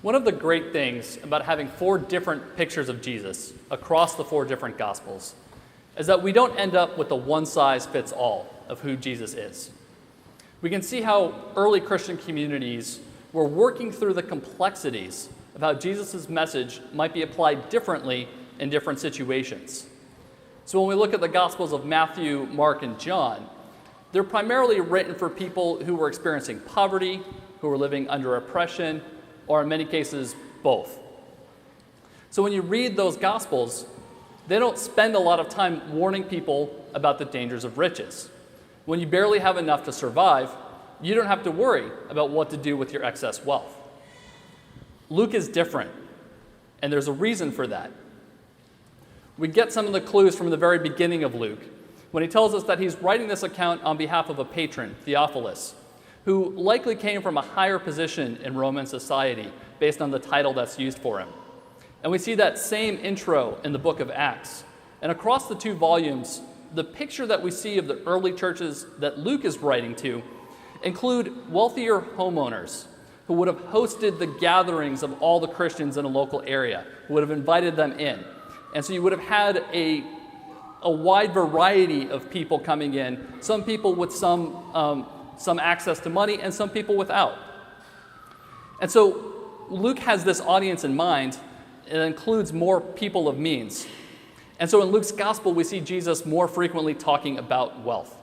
One of the great things about having 4 different pictures of Jesus across the 4 different Gospels is that we don't end up with the one-size-fits-all of who Jesus is. We can see how early Christian communities were working through the complexities of how Jesus' message might be applied differently in different situations. So when we look at the Gospels of Matthew, Mark, and John, they're primarily written for people who were experiencing poverty, who were living under oppression, or in many cases, both. So when you read those Gospels, they don't spend a lot of time warning people about the dangers of riches. When you barely have enough to survive, you don't have to worry about what to do with your excess wealth. Luke is different, and there's a reason for that. We get some of the clues from the very beginning of Luke when he tells us that he's writing this account on behalf of a patron, Theophilus, who likely came from a higher position in Roman society based on the title that's used for him. And we see that same intro in the book of Acts. And across the 2 volumes, the picture that we see of the early churches that Luke is writing to include wealthier homeowners who would have hosted the gatherings of all the Christians in a local area, who would have invited them in. And so you would have had a wide variety of people coming in, some people with some access to money, and some people without. And so Luke has this audience in mind. It includes more people of means. And so in Luke's gospel, we see Jesus more frequently talking about wealth.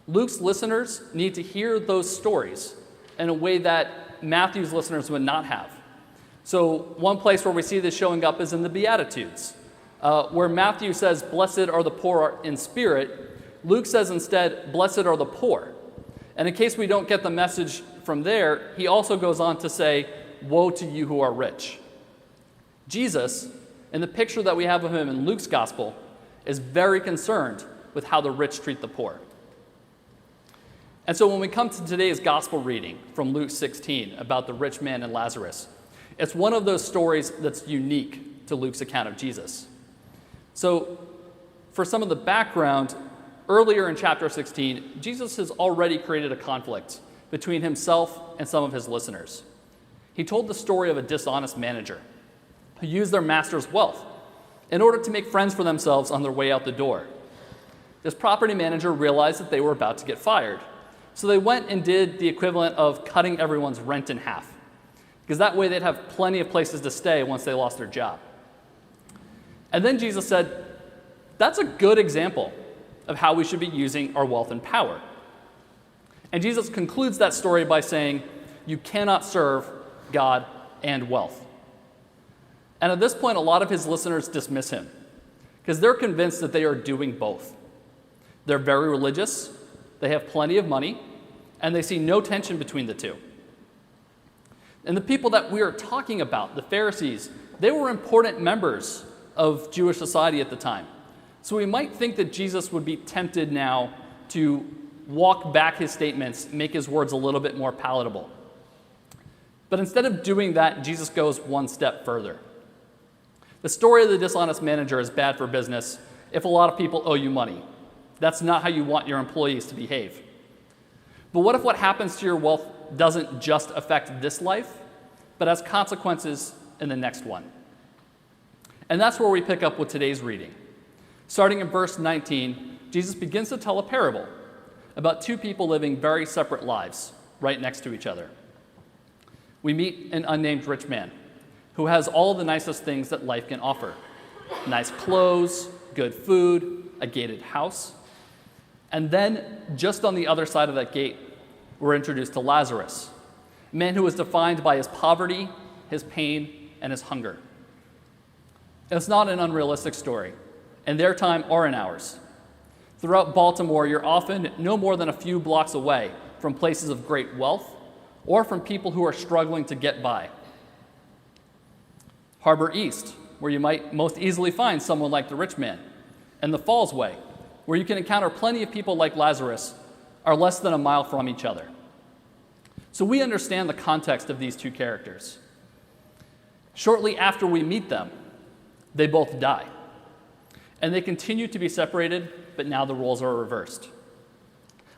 Luke's listeners need to hear those stories in a way that Matthew's listeners would not have. So one place where we see this showing up is in the Beatitudes, where Matthew says, "Blessed are the poor in spirit." Luke says instead, "Blessed are the poor." And in case we don't get the message from there, he also goes on to say, "Woe to you who are rich." Jesus, in the picture that we have of him in Luke's gospel, is very concerned with how the rich treat the poor. And so when we come to today's gospel reading from Luke 16 about the rich man and Lazarus, it's one of those stories that's unique to Luke's account of Jesus. So for some of the background, earlier in chapter 16, Jesus has already created a conflict between himself and some of his listeners. He told the story of a dishonest manager who used their master's wealth in order to make friends for themselves on their way out the door. This property manager realized that they were about to get fired, so they went and did the equivalent of cutting everyone's rent in half, because that way they'd have plenty of places to stay once they lost their job. And then Jesus said, that's a good example of how we should be using our wealth and power. And Jesus concludes that story by saying, you cannot serve God and wealth. And at this point, a lot of his listeners dismiss him because they're convinced that they are doing both. They're very religious, they have plenty of money, and they see no tension between the two. And the people that we are talking about, the Pharisees, they were important members of Jewish society at the time. So we might think that Jesus would be tempted now to walk back his statements, make his words a little bit more palatable. But instead of doing that, Jesus goes one step further. The story of the dishonest manager is bad for business if a lot of people owe you money. That's not how you want your employees to behave. But what if what happens to your wealth doesn't just affect this life, but has consequences in the next one? And that's where we pick up with today's reading. Starting in verse 19, Jesus begins to tell a parable about 2 people living very separate lives right next to each other. We meet an unnamed rich man who has all the nicest things that life can offer. Nice clothes, good food, a gated house. And then, just on the other side of that gate, we're introduced to Lazarus, a man who was defined by his poverty, his pain, and his hunger. It's not an unrealistic story, in their time or in ours. Throughout Baltimore, you're often no more than a few blocks away from places of great wealth or from people who are struggling to get by. Harbor East, where you might most easily find someone like the rich man, and the Falls Way, where you can encounter plenty of people like Lazarus, are less than a mile from each other. So we understand the context of these 2 characters. Shortly after we meet them, they both die. And they continue to be separated, but now the roles are reversed.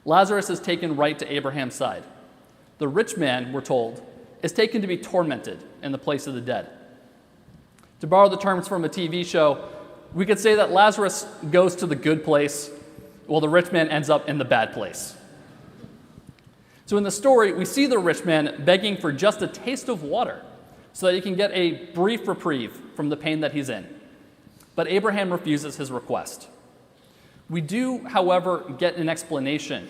Lazarus is taken right to Abraham's side. The rich man, we're told, is taken to be tormented in the place of the dead. To borrow the terms from a TV show, we could say that Lazarus goes to the good place, while the rich man ends up in the bad place. So in the story, we see the rich man begging for just a taste of water so that he can get a brief reprieve from the pain that he's in. But Abraham refuses his request. We do, however, get an explanation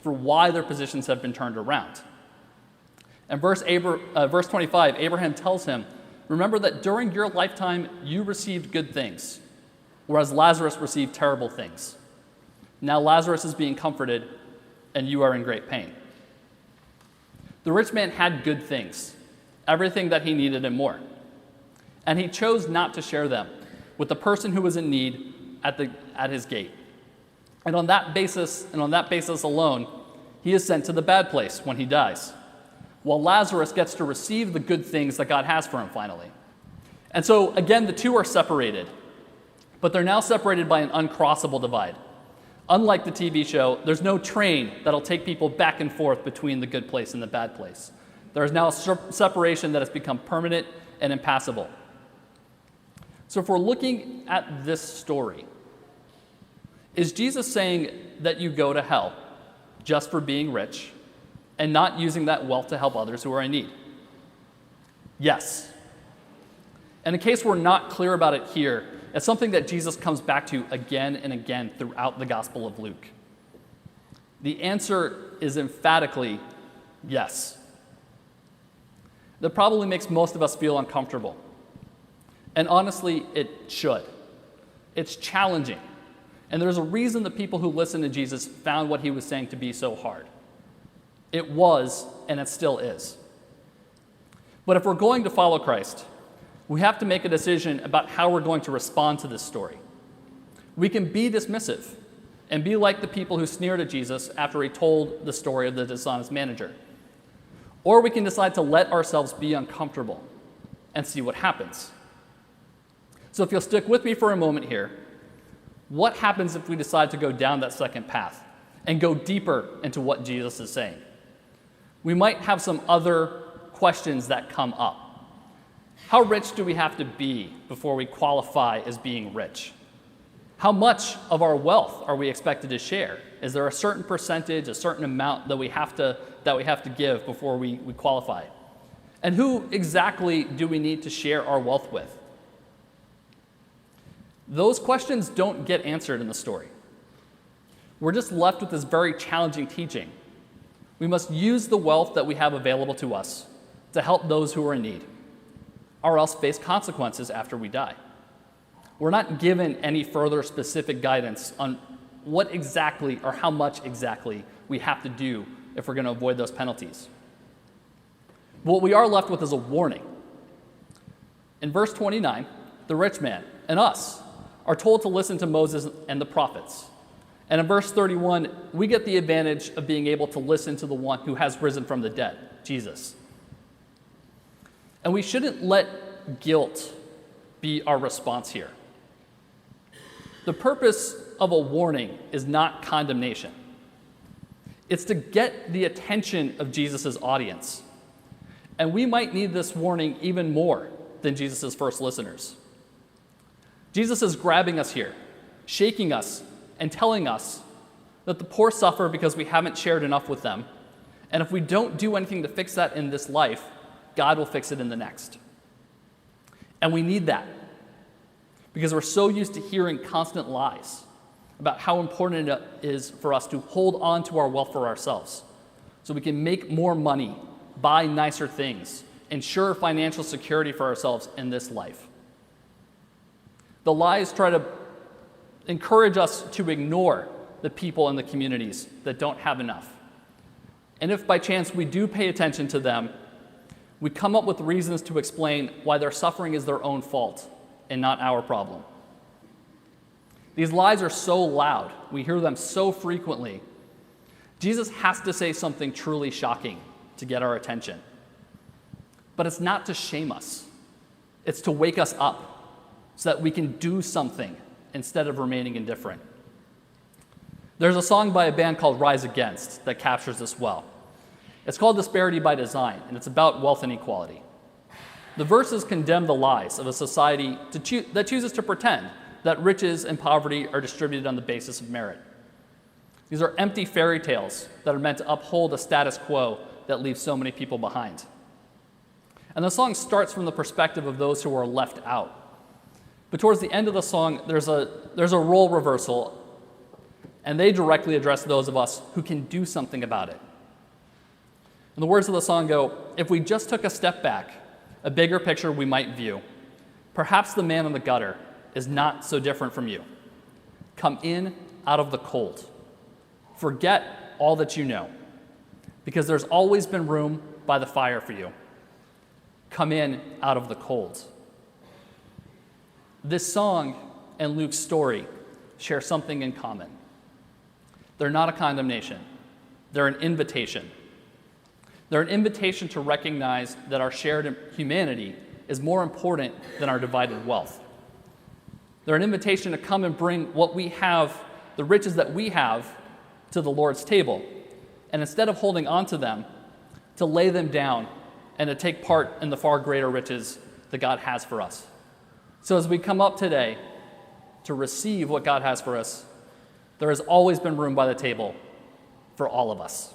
for why their positions have been turned around. In verse 25, Abraham tells him, "Remember that during your lifetime you received good things, whereas Lazarus received terrible things. Now Lazarus is being comforted, and you are in great pain." The rich man had good things, everything that he needed and more. And he chose not to share them with the person who was in need at his gate. And on that basis alone, he is sent to the bad place when he dies, while Lazarus gets to receive the good things that God has for him finally. And so, again, the two are separated, but they're now separated by an uncrossable divide. Unlike the TV show, there's no train that'll take people back and forth between the good place and the bad place. There is now a separation that has become permanent and impassable. So if we're looking at this story, is Jesus saying that you go to hell just for being rich and not using that wealth to help others who are in need? Yes. And in case we're not clear about it here, it's something that Jesus comes back to again and again throughout the Gospel of Luke. The answer is emphatically yes. That probably makes most of us feel uncomfortable. And honestly, it should. It's challenging. And there's a reason the people who listened to Jesus found what he was saying to be so hard. It was, and it still is. But if we're going to follow Christ, we have to make a decision about how we're going to respond to this story. We can be dismissive and be like the people who sneered at Jesus after he told the story of the dishonest manager. Or we can decide to let ourselves be uncomfortable and see what happens. So if you'll stick with me for a moment here, what happens if we decide to go down that second path and go deeper into what Jesus is saying? We might have some other questions that come up. How rich do we have to be before we qualify as being rich? How much of our wealth are we expected to share? Is there a certain percentage, a certain amount that we have to give before we qualify? And who exactly do we need to share our wealth with? Those questions don't get answered in the story. We're just left with this very challenging teaching. We must use the wealth that we have available to us to help those who are in need, or else face consequences after we die. We're not given any further specific guidance on what exactly or how much exactly we have to do if we're going to avoid those penalties. But what we are left with is a warning. In verse 29, the rich man and us are told to listen to Moses and the prophets. And in verse 31, we get the advantage of being able to listen to the one who has risen from the dead, Jesus. And we shouldn't let guilt be our response here. The purpose of a warning is not condemnation. It's to get the attention of Jesus' audience. And we might need this warning even more than Jesus' first listeners. Jesus is grabbing us here, shaking us, and telling us that the poor suffer because we haven't shared enough with them. And if we don't do anything to fix that in this life, God will fix it in the next. And we need that because we're so used to hearing constant lies about how important it is for us to hold on to our wealth for ourselves so we can make more money, buy nicer things, ensure financial security for ourselves in this life. The lies try to encourage us to ignore the people in the communities that don't have enough. And if by chance we do pay attention to them, we come up with reasons to explain why their suffering is their own fault and not our problem. These lies are so loud, we hear them so frequently. Jesus has to say something truly shocking to get our attention. But it's not to shame us. It's to wake us up so that we can do something instead of remaining indifferent. There's a song by a band called Rise Against that captures this well. It's called Disparity by Design, and it's about wealth inequality. The verses condemn the lies of a society that chooses to pretend that riches and poverty are distributed on the basis of merit. These are empty fairy tales that are meant to uphold a status quo that leaves so many people behind. And the song starts from the perspective of those who are left out. But towards the end of the song, there's a role reversal, and they directly address those of us who can do something about it. And the words of the song go, if we just took a step back, a bigger picture we might view. Perhaps the man in the gutter is not so different from you. Come in out of the cold. Forget all that you know, because there's always been room by the fire for you. Come in out of the cold. This song and Luke's story share something in common. They're not a condemnation. They're an invitation. They're an invitation to recognize that our shared humanity is more important than our divided wealth. They're an invitation to come and bring what we have, the riches that we have, to the Lord's table. And instead of holding on to them, to lay them down and to take part in the far greater riches that God has for us. So as we come up today to receive what God has for us, there has always been room by the table for all of us.